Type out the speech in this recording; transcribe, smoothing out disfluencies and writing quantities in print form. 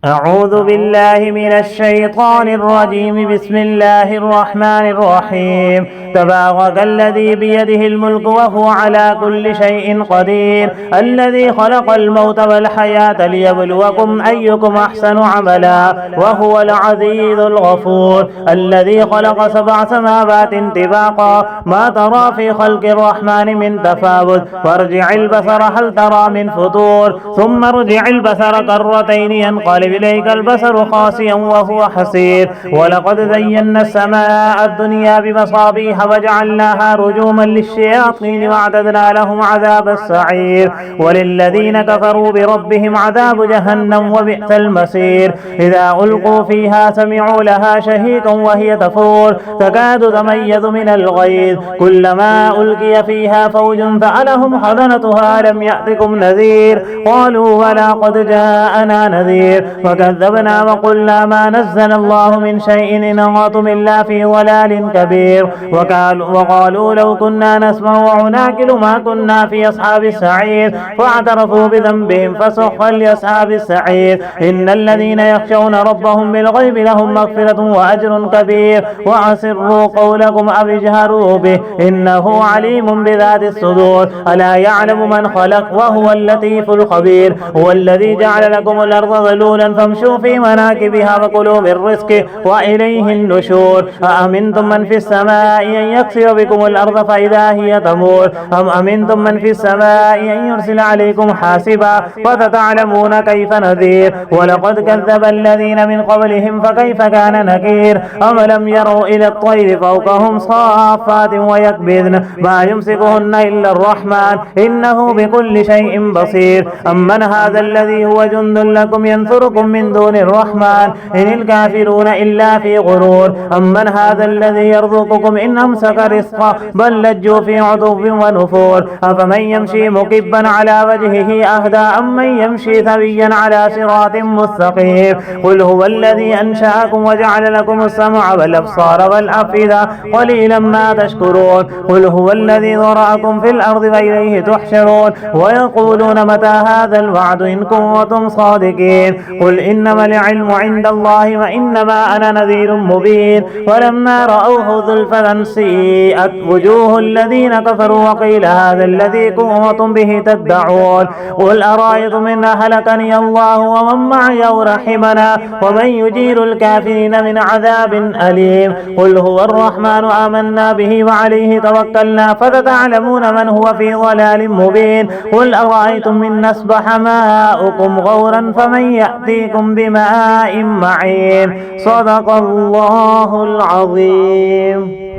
أعوذ بالله من الشيطان الرجيم. بسم الله الرحمن الرحيم. تبارك الذي بيده الملك وهو على كل شيء قدير، الذي خلق الموت والحياة ليبلوكم أيكم أحسن عملا وهو العزيز الغفور، الذي خلق 7 سماوات طباقا ما ترى في خلق الرحمن من تفاوت، فارجع البصر هل ترى من فطور، ثم ارجع البصر كرتين ينقلب إليك البصر خاسئا وهو حسير. ولقد زينا السماء الدنيا بمصابيح وجعلناها رجوما للشياطين واعتدنا لهم عذاب السعير. وللذين كفروا بربهم عذاب جهنم وبئس المصير. إذا ألقوا فيها سمعوا لها شهيقا وهي تفور تكاد تميز من الغيظ، كلما ألقي فيها فوج سألهم خزنتها لم يأتكم نذير، قالوا بلى قد جاءنا نذير فكذبنا وقلنا ما نزل الله من شيء إن أنتم إلا في ضلال كبير. وقالوا لو كنا نسمع ونعقل ما كنا في أصحاب السعير، فاعترفوا بذنبهم فسحقا لأصحاب السعير. إن الذين يخشون ربهم بالغيب لهم مغفرة وأجر كبير. وأسروا قولكم أو اجهروا به إنه عليم بذات الصدور. ألا يعلم من خلق وهو اللطيف الخبير. هو الذي جعل لكم الأرض ذلولا فامشوا في مناكبها وكلوا من رزقه وإليه النشور. أأمنتم من في السماء أن يكسر بكم الأرض فإذا هي تمور، أم أمنتم من في السماء أن يرسل عليكم حاسبا فستعلمون كيف نذير. ولقد كذب الذين من قبلهم فكيف كان نكير. أم لم يروا إلى الطير فوقهم صافات ويكبدن ما يمسكهن إلا الرحمن إنه بكل شيء بصير. أمن هذا الذي هو جند لكم ينصركم من دون الرحمن إن الكافرون إلا في غرور. أمن هذا الذي يرزقكم إن أمسك رزقه بل لجوا في عتو ونفور. أفمن يمشي مكبا على وجهه أهدى أمن يمشي سويا على صراط مستقيم. قل هو الذي أنشأكم وجعل لكم السمع والأبصار والأفئدة قليلا ما تشكرون. قل هو الذي ذرأكم في الأرض وإليه تحشرون. ويقولون متى هذا الوعد إن كنتم صادقين. قل إنما العلم عند الله وإنما أنا نذير مبين. ولما رأوه زلفة سيئت وجوه الذين كفروا وقيل هذا الذي كنتم به تدعون. قل أرأيتم إن أهلكني الله ومن معي أو رحمنا ومن يجير الكافرين من عذاب أليم. قل هو الرحمن آمنا به وعليه توكلنا فستعلمون من هو في ضلال مبين. قل أرأيتم إن أصبح ماؤكم غورا فمن يأتيكم بماء معين. صدق الله العظيم.